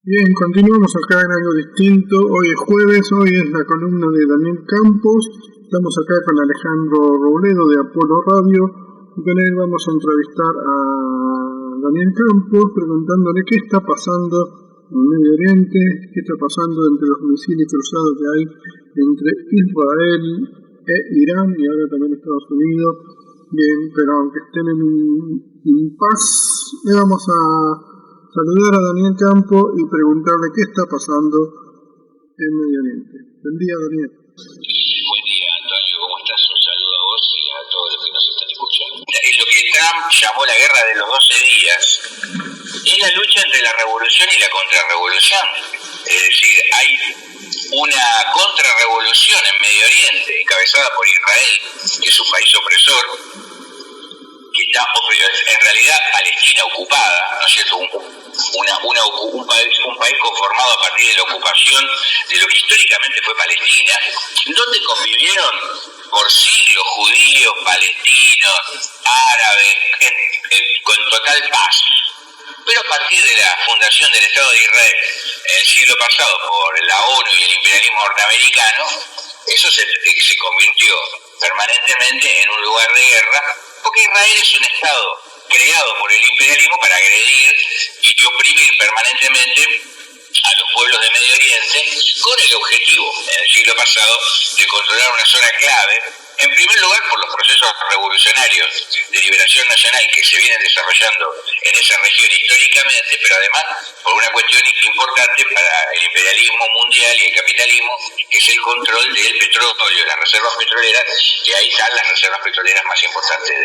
Bien, continuamos acá en algo distinto. Hoy es jueves, hoy es la columna de Daniel Campos. Estamos acá con Alejandro Robledo de Apolo Radio y con él vamos a entrevistar a Daniel Campos preguntándole qué está pasando en Medio Oriente, qué está pasando entre los misiles cruzados que hay entre Israel e Irán y ahora también Estados Unidos. Bien, pero aunque estén en un impasse, le vamos a saludar a Daniel Campos y preguntarle qué está pasando en Medio Oriente. Buen día, Daniel. Buen día, Antonio, ¿cómo estás? Un saludo a vos y a todos los que nos están escuchando. Es lo que Trump llamó la guerra de los 12 días, es la lucha entre la revolución y la contrarrevolución. Es decir, hay una contrarrevolución en Medio Oriente, encabezada por Israel, que es un país opresor, que está en realidad Palestina ocupada, ¿no es cierto? Un país conformado a partir de la ocupación de lo que históricamente fue Palestina, donde convivieron por siglos judíos, palestinos, árabes, con total paz. Pero a partir de la fundación del Estado de Israel en el siglo pasado por la ONU y el imperialismo norteamericano, eso se convirtió permanentemente en un lugar de guerra, porque Israel es un Estado creado por el imperialismo para agredir y oprimir permanentemente a los pueblos de Medio Oriente, con el objetivo, en el siglo pasado, de controlar una zona clave, en primer lugar por los procesos revolucionarios de liberación nacional que se vienen desarrollando en esa región históricamente, pero además por una cuestión importante para el imperialismo mundial y el capitalismo, que es el control del petróleo, las reservas petroleras, que ahí están las reservas petroleras más importantes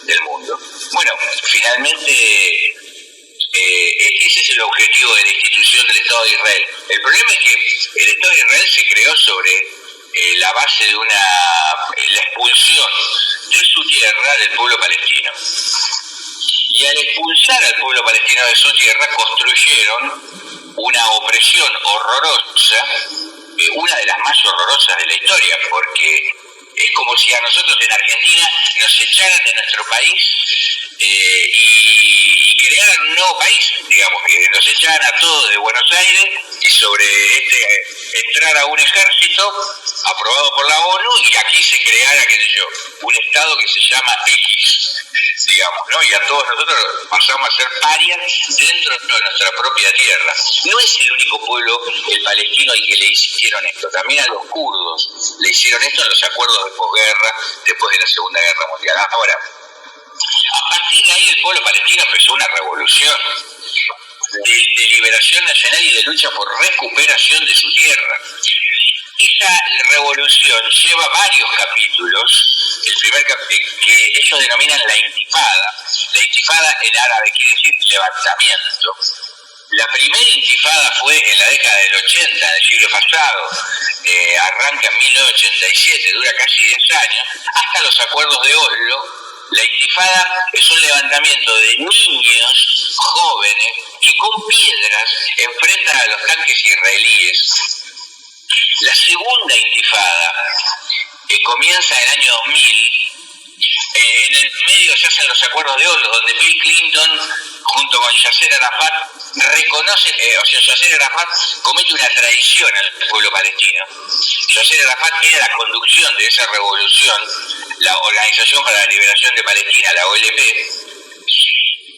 del mundo. Bueno, finalmente ese es el objetivo de la institución del Estado de Israel. El problema es que el Estado de Israel se creó sobre la base de la expulsión de su tierra del pueblo palestino. Y al expulsar al pueblo palestino de su tierra, construyeron una opresión horrorosa, una de las más horrorosas de la historia, porque es como si a nosotros en Argentina nos echaran de nuestro país y crearan un nuevo país, digamos, que nos echaran a todos de Buenos Aires y sobre entrara un ejército aprobado por la ONU y aquí se creara, qué sé yo, un Estado que se llama X, digamos, ¿no? Y a todos nosotros pasamos a ser parias dentro de nuestra propia tierra. No es el único pueblo, el palestino, al que le hicieron esto. También a los kurdos le hicieron esto en los acuerdos de posguerra, después de la Segunda Guerra Mundial. Ahora, a partir de ahí el pueblo palestino empezó una revolución de liberación nacional y de lucha por recuperación de su tierra. Esa revolución lleva varios capítulos. El primer que ellos denominan la intifada. La intifada en árabe quiere decir levantamiento. La primera intifada fue en la década del 80 del siglo pasado, arranca en 1987, dura casi 10 años, hasta los acuerdos de Oslo. La intifada es un levantamiento de niños jóvenes que con piedras enfrentan a los tanques israelíes. La segunda intifada comienza en el año 2000. En el medio se hacen los acuerdos de Oslo, donde Bill Clinton, junto con Yasser Arafat, reconoce, Yasser Arafat comete una traición al pueblo palestino. Yasser Arafat era la conducción de esa revolución, la Organización para la Liberación de Palestina, la OLP.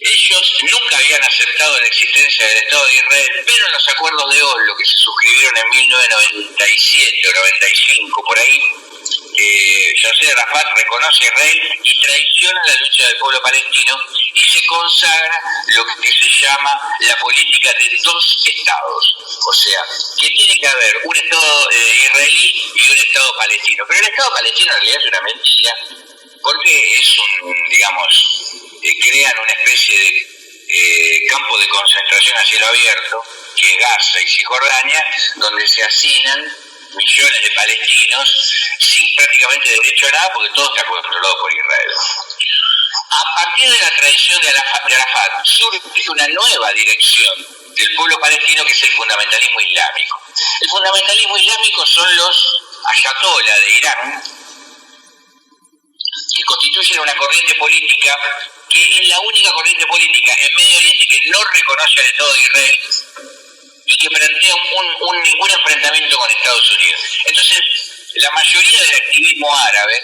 Ellos nunca habían aceptado la existencia del Estado de Israel, pero en los acuerdos de Oslo, que se suscribieron en 1997 o 95, por ahí, Yasser Arafat reconoce a Israel y traiciona la lucha del pueblo palestino y se consagra lo que se llama la política de dos estados. O sea, que tiene que haber un Estado israelí y un Estado palestino. Pero el Estado palestino en realidad es una mentira, porque es crean una especie de campo de concentración a cielo abierto, que es Gaza y Cisjordania, donde se hacinan millones de palestinos sin prácticamente derecho a nada, porque todo está controlado por Israel. A partir de la traición de Arafat surge una nueva dirección del pueblo palestino, que es el fundamentalismo islámico. El fundamentalismo islámico son los ayatollah de Irán, que constituyen una corriente política que es la única corriente política en Medio Oriente que no reconoce al Estado de Israel un enfrentamiento con Estados Unidos. Entonces, la mayoría del activismo árabe,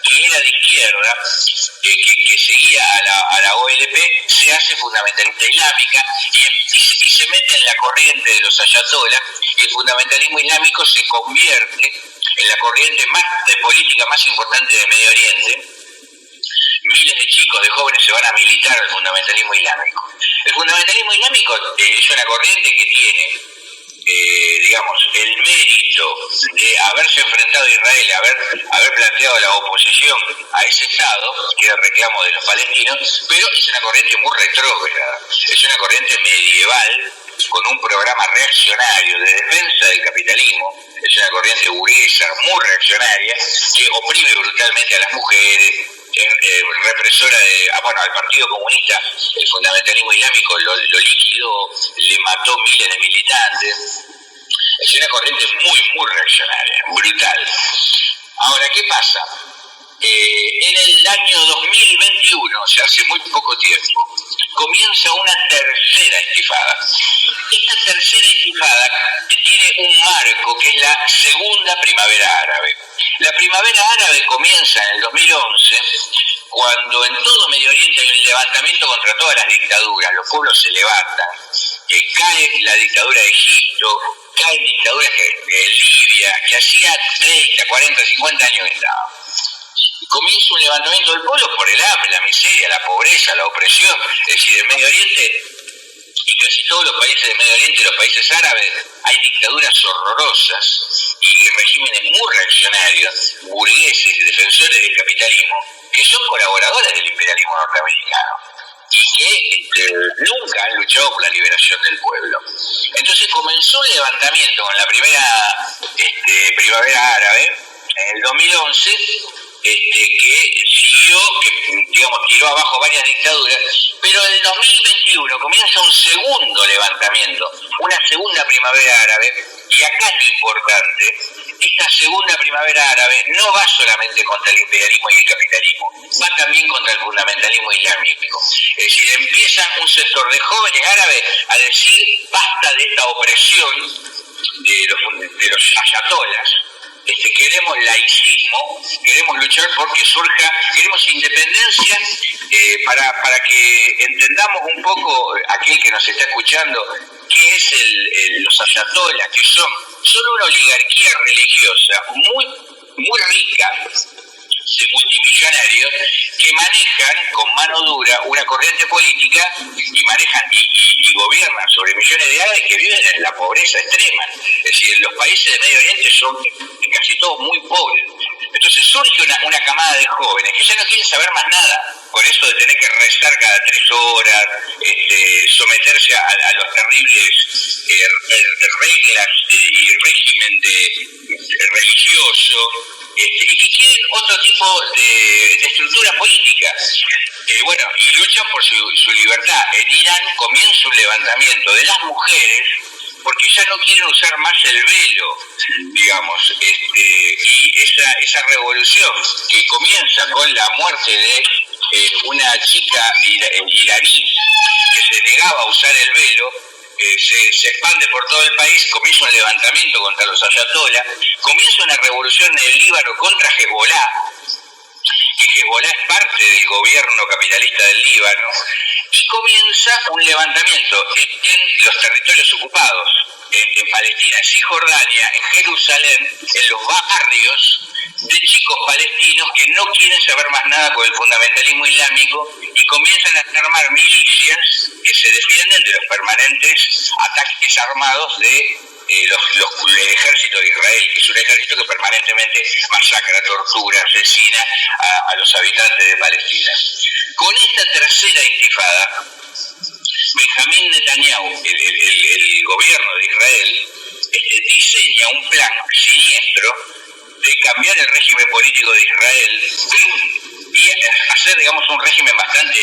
que era de izquierda, que seguía a la OLP, se hace fundamentalista islámica y se mete en la corriente de los ayatolás, y el fundamentalismo islámico se convierte en la corriente de política más importante de Medio Oriente. Miles de chicos, de jóvenes se van a militar al fundamentalismo islámico. El fundamentalismo islámico es una corriente que tiene, digamos, el mérito de haberse enfrentado a Israel, haber planteado la oposición a ese Estado, que era el reclamo de los palestinos, pero es una corriente muy retrógrada, es una corriente medieval con un programa reaccionario de defensa del capitalismo, es una corriente burguesa muy reaccionaria que oprime brutalmente a las mujeres, represora al Partido Comunista. El fundamentalismo islámico lo liquidó, le mató miles de militantes. Es una corriente muy reaccionaria, brutal. Ahora, ¿qué pasa? En el año 2021, o sea, hace muy poco tiempo, comienza una tercera intifada. Esta tercera intifada tiene un marco que es la segunda primavera árabe. La primavera árabe comienza en el 2011, cuando en todo Medio Oriente hay un levantamiento contra todas las dictaduras, los pueblos se levantan, cae la dictadura de Egipto, caen dictaduras de Libia, que hacía 30, 40, 50 años que estaban. Comienza un levantamiento del pueblo por el hambre, la miseria, la pobreza, la opresión. Es decir, en Medio Oriente, y casi todos los países de Medio Oriente y los países árabes, hay dictaduras horrorosas y regímenes muy reaccionarios, burgueses y defensores del capitalismo, que son colaboradores del imperialismo norteamericano y que nunca han luchado por la liberación del pueblo. Entonces comenzó un levantamiento con la primera primavera árabe en el 2011, que siguió, que digamos tiró abajo varias dictaduras, pero en el 2021 comienza un segundo levantamiento, una segunda primavera árabe, y acá lo importante, esta segunda primavera árabe no va solamente contra el imperialismo y el capitalismo, va también contra el fundamentalismo islámico. Es decir, empieza un sector de jóvenes árabes a decir basta de esta opresión de los ayatolás. Queremos laicismo, queremos luchar porque surja, queremos independencia, para que entendamos un poco, aquel que nos está escuchando, qué es los ayatolás, que son una oligarquía religiosa muy rica, de multimillonarios, que manejan con mano dura una corriente política y manejan y gobiernan sobre millones de árabes que viven en la pobreza extrema. Es decir, los países de Medio Oriente son casi todos muy pobres. Entonces surge una camada de jóvenes que ya no quieren saber más nada, con eso de tener que rezar cada 3 horas, someterse a los terribles reglas y régimen religioso, y que quieren otro tipo de estructura política. Y luchan por su libertad. En Irán comienza un levantamiento de las mujeres porque ya no quieren usar más el velo, digamos, y esa revolución que comienza con la muerte de una chica iraní que se negaba a usar el velo, se expande por todo el país, comienza un levantamiento contra los ayatolás, comienza una revolución en el Líbano contra Hezbollah, que Hezbollah es parte del gobierno capitalista del Líbano, y comienza un levantamiento en los territorios ocupados, en Palestina, en Cisjordania, en Jerusalén, en los barrios de chicos palestinos que no quieren saber más nada con el fundamentalismo islámico y comienzan a armar milicias que se defienden de los permanentes ataques armados del ejército de Israel, que es un ejército que permanentemente masacra, tortura, asesina a los habitantes de Palestina. Con esta tercera intifada, Benjamín Netanyahu, el gobierno de Israel, diseña un plan siniestro de cambiar el régimen político de Israel y hacer, digamos, un régimen bastante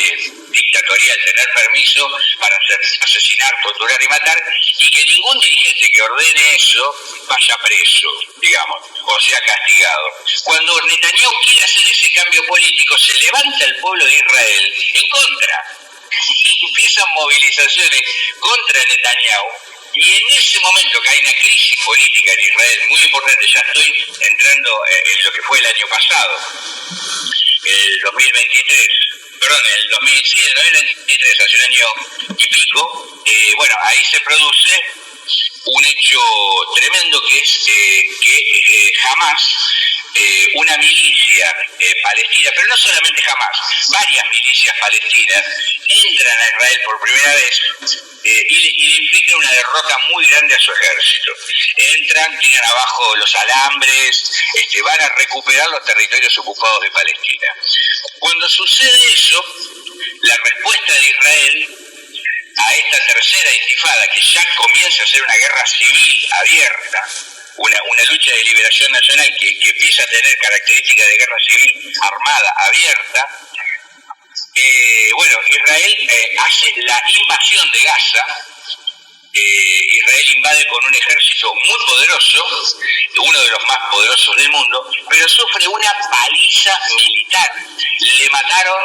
dictatorial, tener permiso para asesinar, torturar y matar, y que ningún dirigente que ordene eso vaya preso, digamos, o sea castigado. Cuando Netanyahu quiere hacer ese cambio político, se levanta el pueblo de Israel en contra. Empiezan movilizaciones contra Netanyahu Y en ese momento que hay una crisis política en Israel muy importante, ya estoy entrando en lo que fue el año pasado, el 2023, perdón, el 2023, hace un año y pico, bueno, ahí se produce un hecho tremendo que es que Hamás, una milicia palestina, pero no solamente Hamás, varias milicias palestinas entran a Israel por primera vez y le infligen una derrota muy grande a su ejército. Entran, tiran abajo los alambres, van a recuperar los territorios ocupados de Palestina. Cuando sucede eso, la respuesta de Israel a esta tercera intifada, que ya comienza a ser una guerra civil abierta, una lucha de liberación nacional que empieza a tener características de guerra civil armada abierta, bueno, Israel hace la invasión de Gaza. Israel invade con un ejército muy poderoso, uno de los más poderosos del mundo, pero sufre una paliza militar. Le mataron,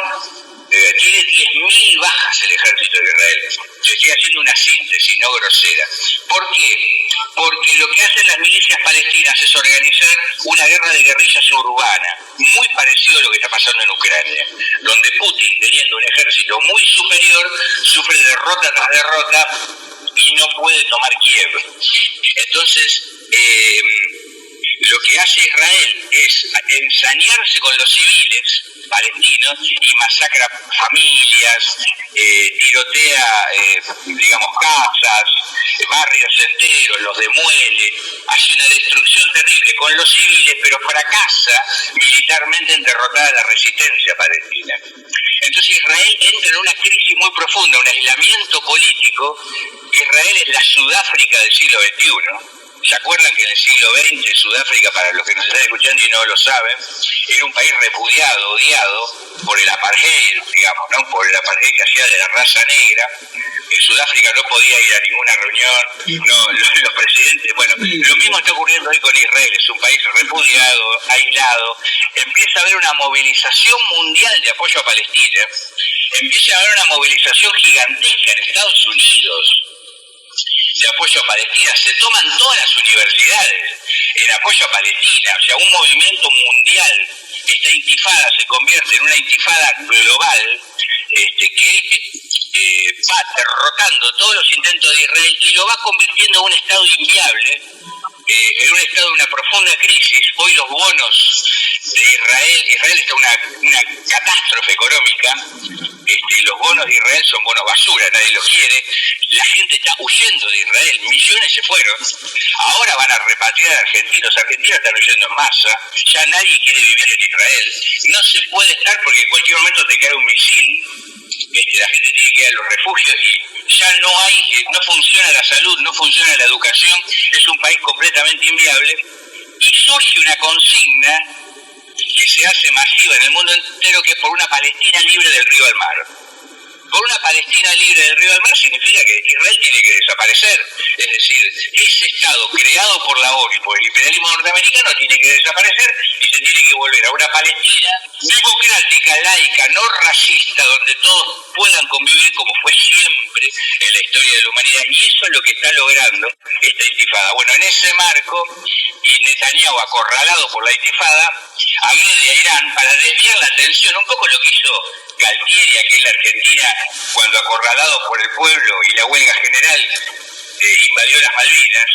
tiene 10.000 bajas el ejército de Israel. Se estoy haciendo una síntesis, no grosera. ¿Por qué? Porque lo que hacen las milicias palestinas es organizar una guerra de guerrillas urbana, muy parecido a lo que está pasando en Ucrania, donde Putin, teniendo un ejército muy superior, sufre derrota tras derrota y no puede tomar Kiev. Entonces, lo que hace Israel es ensañarse con los civiles palestinos y masacra familias, tirotea, digamos, casas, barrios enteros, los demuele, hace una destrucción terrible con los civiles, pero fracasa militarmente en derrotar a la resistencia palestina. Entonces Israel entra en una crisis muy profunda, un aislamiento político. Israel es la Sudáfrica del siglo XXI. ¿Se acuerdan que en el siglo XX Sudáfrica, para los que nos están escuchando y no lo saben, era un país repudiado, odiado por el apartheid, digamos, ¿no? Por el apartheid que hacía de la raza negra. En Sudáfrica no podía ir a ninguna reunión, no, los presidentes, bueno, lo mismo está ocurriendo hoy con Israel, es un país repudiado, aislado. Empieza a haber una movilización mundial de apoyo a Palestina, empieza a haber una movilización gigantesca en Estados Unidos de apoyo a Palestina, se toman todas las universidades en apoyo a Palestina, o sea, un movimiento mundial. Esta intifada se convierte en una intifada global que va derrotando todos los intentos de Israel y lo va convirtiendo en un estado inviable, en un estado de una profunda crisis. Hoy los bonos de Israel está una catástrofe económica, y los bonos de Israel son bonos basura, nadie los quiere. La gente está huyendo de Israel, millones se fueron, ahora van a repatriar a argentinos, los argentinos están huyendo en masa, ya nadie quiere vivir en Israel, no se puede estar porque en cualquier momento te cae un misil, la gente tiene que ir a los refugios y ya no funciona la salud, no funciona la educación, es un país completamente inviable y surge una consigna que se hace masiva en el mundo entero, que es por una Palestina libre del río al mar. Por una Palestina libre del río al mar significa que Israel tiene que desaparecer. Es decir, ese Estado creado por la ONU y por el imperialismo norteamericano tiene que desaparecer y se tiene que volver a una Palestina democrática, laica, no racista, donde todos puedan convivir como fue siempre en la historia de la humanidad. Y eso es lo que está logrando esta intifada. Bueno, en ese marco, y Netanyahu, acorralado por la intifada, agrede a Irán para desviar la atención, un poco lo que hizo Galtieri aquí en la Argentina, cuando acorralado por el pueblo y la huelga general invadió las Malvinas.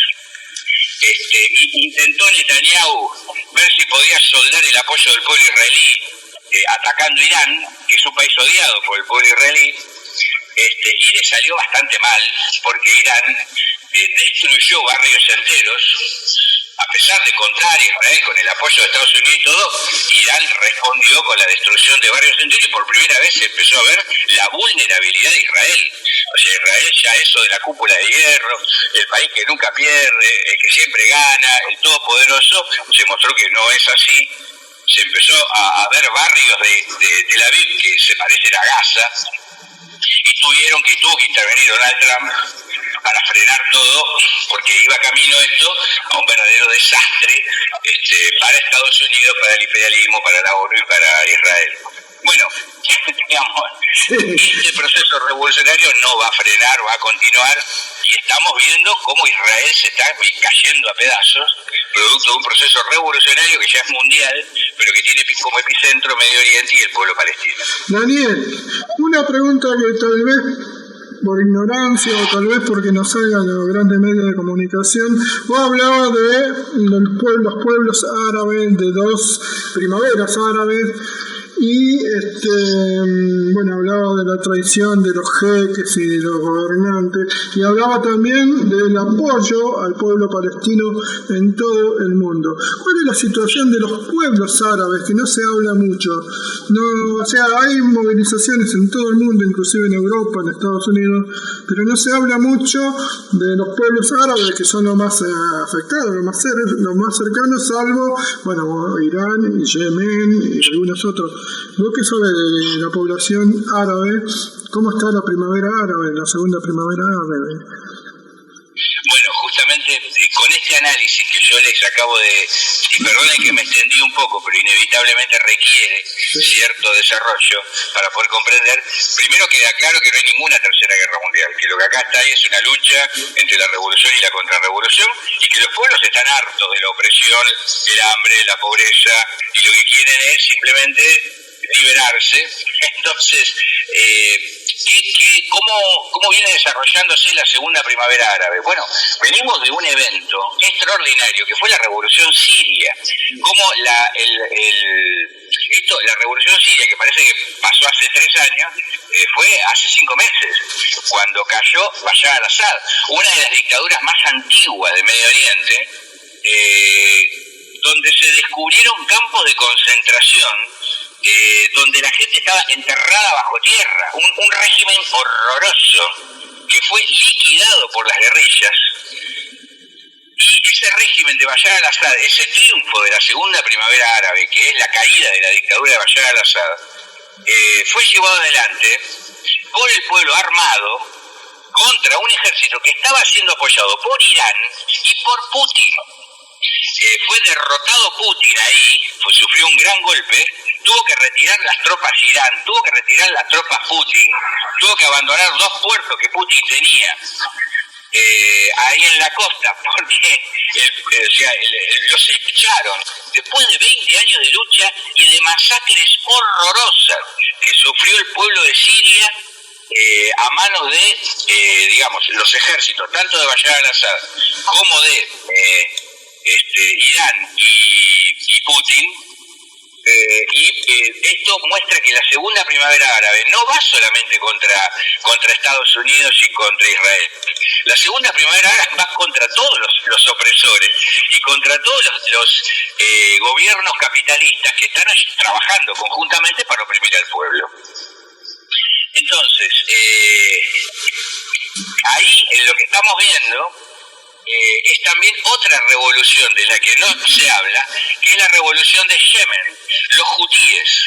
Intentó Netanyahu ver si podía soldar el apoyo del pueblo israelí atacando Irán, que es un país odiado por el pueblo israelí, y le salió bastante mal, porque Irán destruyó barrios enteros. A pesar de contar Israel con el apoyo de Estados Unidos y todo, Irán respondió con la destrucción de barrios enteros y por primera vez se empezó a ver la vulnerabilidad de Israel. O sea, Israel ya eso de la cúpula de hierro, el país que nunca pierde, el que siempre gana, el todopoderoso, se mostró que no es así. Se empezó a ver barrios de Tel Aviv que se parecen a Gaza y tuvo que intervenir Donald Trump para frenar todo, porque iba camino esto a un verdadero desastre para Estados Unidos, para el imperialismo, para la ONU y para Israel. Bueno, digamos, este proceso revolucionario no va a frenar, va a continuar, y estamos viendo cómo Israel se está cayendo a pedazos, producto de un proceso revolucionario que ya es mundial, pero que tiene como epicentro Medio Oriente y el pueblo palestino. Daniel, una pregunta que tal vez por ignorancia o tal vez porque no salgan los grandes medios de comunicación, vos hablabas de los pueblos árabes, de dos primaveras árabes, y hablaba de la traición de los jeques y de los gobernantes, y hablaba también del apoyo al pueblo palestino en todo el mundo. ¿Cuál es la situación de los pueblos árabes, que no se habla mucho? No, o sea, hay movilizaciones en todo el mundo, inclusive en Europa, en Estados Unidos, pero no se habla mucho de los pueblos árabes, que son los más afectados, los más cercanos, salvo, Irán, Yemen y algunos otros. ¿Vos qué sabés de la población árabe? ¿Cómo está la primavera árabe, la segunda primavera árabe? Bueno, justamente con este análisis que yo les acabo de, y perdonen que me extendí un poco, pero inevitablemente requiere cierto desarrollo para poder comprender, primero queda claro que no hay ninguna tercera guerra mundial, que lo que acá está ahí es una lucha entre la revolución y la contrarrevolución, y que los pueblos están hartos de la opresión, el hambre, la pobreza, y lo que quieren es simplemente liberarse. Entonces, ¿cómo viene desarrollándose la segunda primavera árabe? Bueno, venimos de un evento extraordinario que fue la revolución siria. Como la revolución siria, que parece que pasó hace 3 años, fue hace 5 meses, cuando cayó Bashar al-Assad, una de las dictaduras más antiguas de Medio Oriente, donde se descubrieron campos de concentración, donde la gente estaba enterrada bajo tierra, un régimen horroroso que fue liquidado por las guerrillas. Y ese régimen de Bashar al-Assad, ese triunfo de la segunda primavera árabe, que es la caída de la dictadura de Bashar al-Assad, fue llevado adelante por el pueblo armado contra un ejército que estaba siendo apoyado por Irán y por Putin. Fue derrotado Putin ahí, sufrió un gran golpe, tuvo que retirar las tropas Irán, tuvo que retirar las tropas Putin, tuvo que abandonar 2 puertos que Putin tenía ahí en la costa, porque los echaron después de 20 años de lucha y de masacres horrorosas que sufrió el pueblo de Siria a manos de, los ejércitos, tanto de Bashar al-Assad como de Irán y Putin. Esto muestra que la segunda primavera árabe no va solamente contra Estados Unidos y contra Israel. La segunda primavera árabe va contra todos los opresores y contra todos los gobiernos capitalistas que están trabajando conjuntamente para oprimir al pueblo. Entonces, ahí en lo que estamos viendo es también otra revolución de la que no se habla, que es la revolución de Yemen, los hutíes.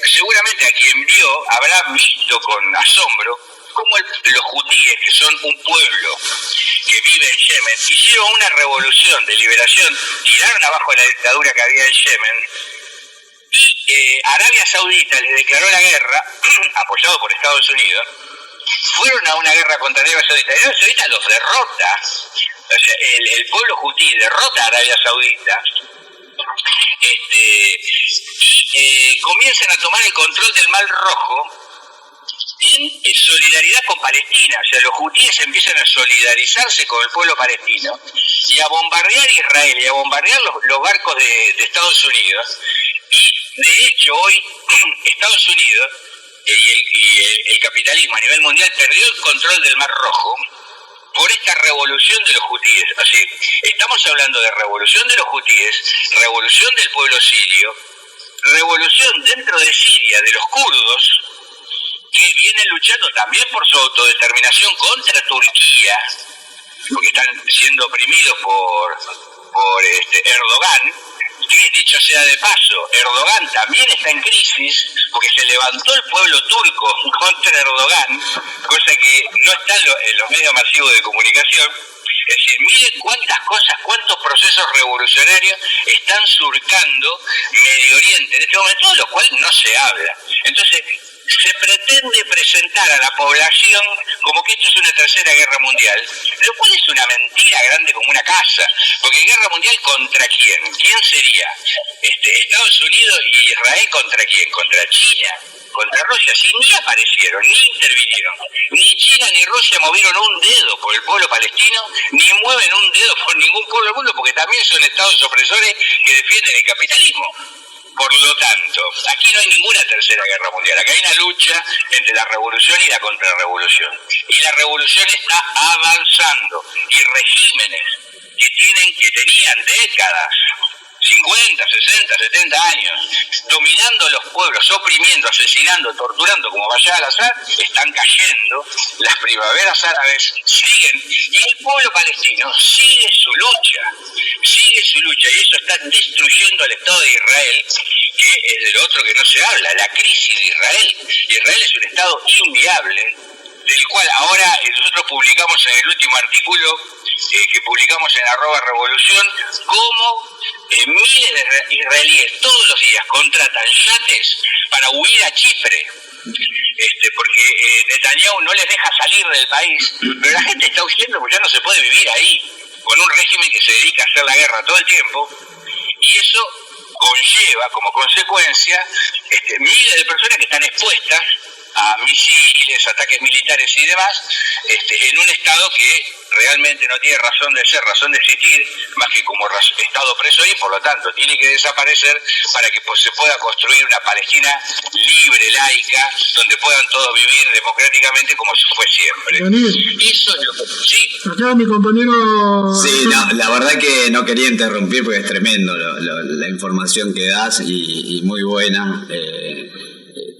Seguramente a quien vio habrá visto con asombro cómo los hutíes, que son un pueblo que vive en Yemen, hicieron una revolución de liberación, tiraron abajo la dictadura que había en Yemen, y Arabia Saudita les declaró la guerra, apoyado por Estados Unidos. Fueron a una guerra contra Arabia Saudita. Arabia Saudita los derrota. O sea, el pueblo hutí derrota a Arabia Saudita. Y comienzan a tomar el control del Mar Rojo en solidaridad con Palestina. O sea, los hutíes empiezan a solidarizarse con el pueblo palestino y a bombardear Israel y a bombardear los barcos de Estados Unidos. Y de hecho hoy Estados Unidos y el capitalismo a nivel mundial perdió el control del Mar Rojo por esta revolución de los hutíes. Así, estamos hablando de revolución de los hutíes, revolución del pueblo sirio, revolución dentro de Siria de los kurdos, que vienen luchando también por su autodeterminación contra Turquía, porque están siendo oprimidos por Erdogan. Que dicho sea de paso, Erdogan también está en crisis porque se levantó el pueblo turco contra Erdogan, cosa que no está en los medios masivos de comunicación. Es decir, miren cuántas cosas, cuántos procesos revolucionarios están surcando Medio Oriente en este momento, de lo cual no se habla. Entonces, se pretende presentar a la población como que esto es una tercera guerra mundial, lo cual es una mentira grande como una casa, porque guerra mundial ¿contra quién? ¿Quién sería? Estados Unidos y Israel ¿contra quién? ¿Contra China? ¿Contra Rusia? Sí, ni aparecieron, ni intervinieron. Ni China ni Rusia movieron un dedo por el pueblo palestino, ni mueven un dedo por ningún pueblo del mundo, porque también son estados opresores que defienden el capitalismo. Por lo tanto, aquí no hay ninguna tercera guerra mundial. Acá hay una lucha entre la revolución y la contrarrevolución. Y la revolución está avanzando. Y regímenes que tenían décadas, 50, 60, 70 años, dominando los pueblos, oprimiendo, asesinando, torturando, como Bashar al-Assad, están cayendo. Las primaveras árabes siguen. Y el pueblo palestino sigue su lucha. Y eso está destruyendo al Estado de Israel, que es del otro que no se habla, la crisis de Israel. Israel es un Estado inviable, del cual ahora nosotros publicamos en el último artículo que publicamos en @revolución, cómo miles de israelíes todos los días contratan yates para huir a Chipre, porque Netanyahu no les deja salir del país, pero la gente está huyendo porque ya no se puede vivir ahí, con un régimen que se dedica a hacer la guerra todo el tiempo, y eso conlleva como consecuencia miles de personas que están expuestas a misiles, ataques militares y demás, en un Estado que realmente no tiene razón de ser, razón de existir, más que como Estado preso, y por lo tanto tiene que desaparecer para que se pueda construir una Palestina libre, laica, donde puedan todos vivir democráticamente como fue siempre. Daniel, eso es lo que... Sí. Acá mi compañero... Sí, no, la verdad que no quería interrumpir porque es tremendo la información que das y muy buena.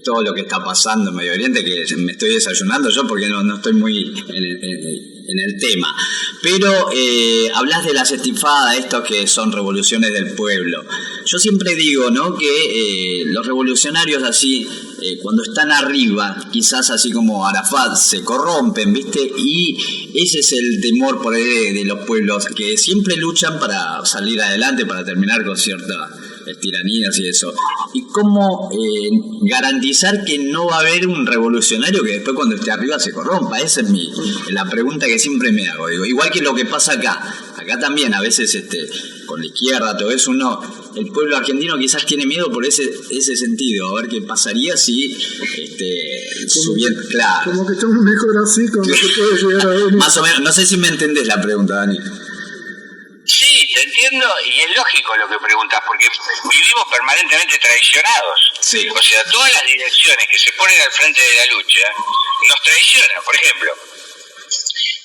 Todo lo que está pasando en Medio Oriente, que me estoy desayunando yo porque no estoy muy en el tema. Pero hablas de las estifadas, estos que son revoluciones del pueblo. Yo siempre digo, ¿no?, que los revolucionarios así, cuando están arriba, quizás así como Arafat, se corrompen, ¿viste? Y ese es el temor por ahí de los pueblos, que siempre luchan para salir adelante, para terminar con ciertas tiranías y eso. Y cómo garantizar que no va a haber un revolucionario que después cuando esté arriba se corrompa. Esa es la pregunta que siempre me hago. Digo, igual que lo que pasa acá también a veces con la izquierda, todo eso, el pueblo argentino quizás tiene miedo por ese sentido, a ver qué pasaría si subiendo, claro. Como que estamos mejor así, como se puede llegar a ver. Más o menos, no sé si me entendés la pregunta, Dani. Sí, te entiendo, y es lógico lo que preguntas, porque vivimos permanentemente traicionados. Sí. O sea, todas las direcciones que se ponen al frente de la lucha nos traicionan. Por ejemplo,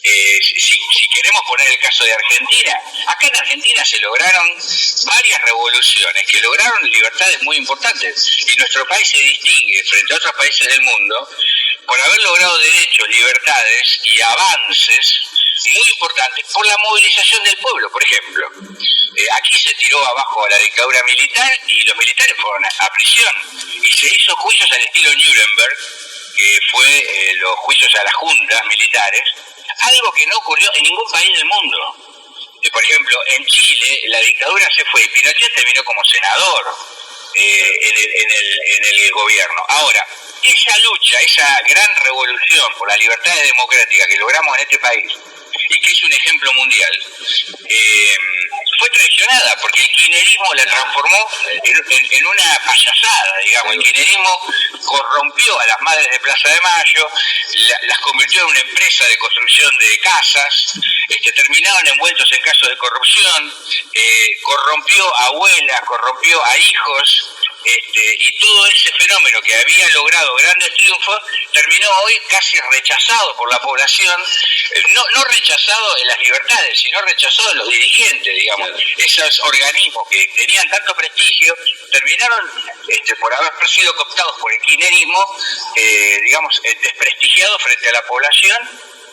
si queremos poner el caso de Argentina, acá en Argentina se lograron varias revoluciones que lograron libertades muy importantes, y nuestro país se distingue frente a otros países del mundo por haber logrado derechos, libertades y avances muy importantes por la movilización del pueblo. Por ejemplo, aquí se tiró abajo a la dictadura militar y los militares fueron a prisión, y se hizo juicios al estilo Nuremberg, que fue los juicios a las juntas militares, algo que no ocurrió en ningún país del mundo. Por ejemplo, en Chile la dictadura se fue y Pinochet terminó como senador en el gobierno. Ahora, esa lucha, esa gran revolución por las libertades democráticas que logramos en este país, y que es un ejemplo mundial, fue traicionada porque el kirchnerismo la transformó en una payasada, digamos. El kirchnerismo corrompió a las madres de Plaza de Mayo, las convirtió en una empresa de construcción de casas, terminaron envueltos en casos de corrupción, corrompió a abuelas, corrompió a hijos, y todo ese fenómeno que había logrado grandes triunfos terminó hoy casi rechazado por la población, no rechazado en las libertades, sino rechazado en los dirigentes, digamos. Esos organismos que tenían tanto prestigio terminaron por haber sido cooptados por el kirchnerismo, digamos, desprestigiados frente a la población.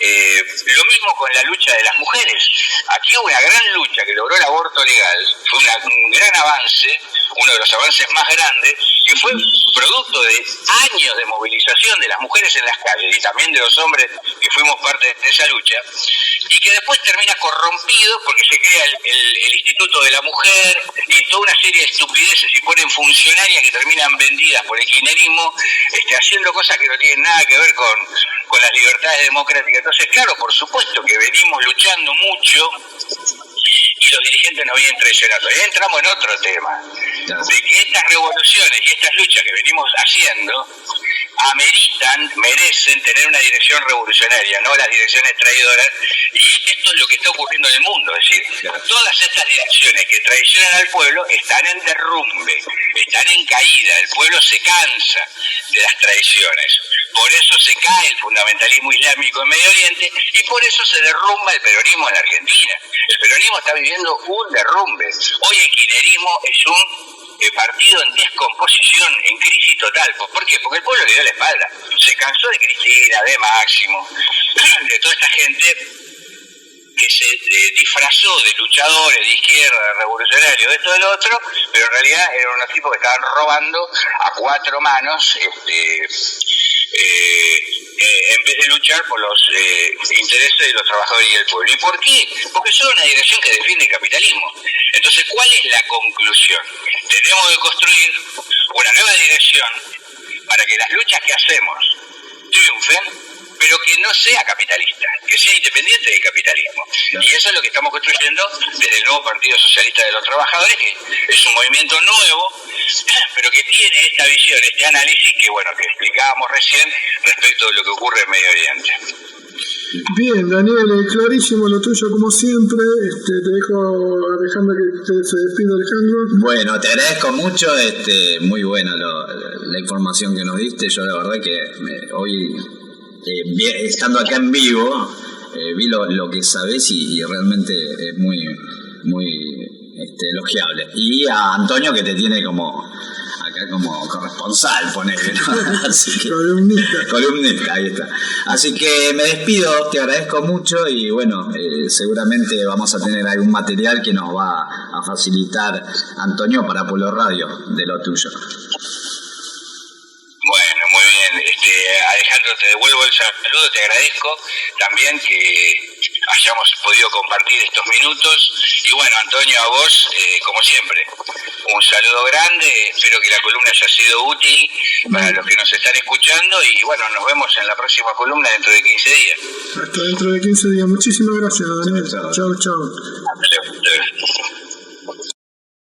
Lo mismo con la lucha de las mujeres. Aquí hubo una gran lucha que logró el aborto legal, fue un gran avance, uno de los avances más grandes, que fue producto de años de movilización de las mujeres en las calles y también de los hombres que fuimos parte de esa lucha, y que después termina corrompido porque se crea el Instituto de la Mujer y toda una serie de estupideces y ponen funcionarias que terminan vendidas por el kirchnerismo, haciendo cosas que no tienen nada que ver con las libertades democráticas. Entonces, claro, por supuesto que venimos luchando mucho y los dirigentes nos vienen traicionando. Ahí entramos en otro tema, de que estas revoluciones y estas luchas que venimos haciendo merecen tener una dirección revolucionaria, no las direcciones traidoras, y esto es lo que está ocurriendo en el mundo, es decir, todas estas direcciones que traicionan al pueblo están en derrumbe, están en caída, el pueblo se cansa de las traiciones, por eso se cae el fundamentalismo islámico en Medio Oriente y por eso se derrumba el peronismo en la Argentina. El peronismo está viviendo un derrumbe, hoy el kirchnerismo es un partido en descomposición, en crisis total. ¿Por qué? Porque el pueblo le dio la espalda. Se cansó de Cristina, de Máximo, de toda esta gente que se disfrazó de luchadores de izquierda, de revolucionarios, de esto, de lo otro, pero en realidad eran unos tipos que estaban robando a cuatro manos en vez de luchar por los intereses de los trabajadores y del pueblo. ¿Y por qué? Porque son una dirección que defiende el capitalismo. Entonces, ¿cuál es la conclusión? Tenemos que construir una nueva dirección para que las luchas que hacemos triunfen, pero que no sea capitalista, que sea independiente del capitalismo. Y eso es lo que estamos construyendo desde el nuevo Partido Socialista de los Trabajadores, que es un movimiento nuevo, pero que tiene esta visión, este análisis que explicábamos recién respecto de lo que ocurre en Medio Oriente. Bien, Daniel, clarísimo lo tuyo como siempre. Te dejo, Alejandro, que se despida, Alejandro. Bueno, te agradezco mucho, muy buena la información que nos diste. Yo la verdad que hoy, estando acá en vivo, vi lo que sabés y realmente es muy, muy elogiable. Y a Antonio, que te tiene como corresponsal, ponele, ¿no? Así que, columnista, ahí está. Así que me despido, te agradezco mucho y bueno, seguramente vamos a tener algún material que nos va a facilitar Antonio para Polo Radio de lo tuyo. Bueno, muy bien. Alejandro, te devuelvo el saludo, te agradezco también que hayamos podido compartir estos minutos. Y bueno, Antonio, a vos, como siempre, un saludo grande. Espero que la columna haya sido útil para los que nos están escuchando. Y bueno, nos vemos en la próxima columna dentro de 15 días. Hasta dentro de 15 días. Muchísimas gracias, Daniel. Chao, chao. Hasta luego.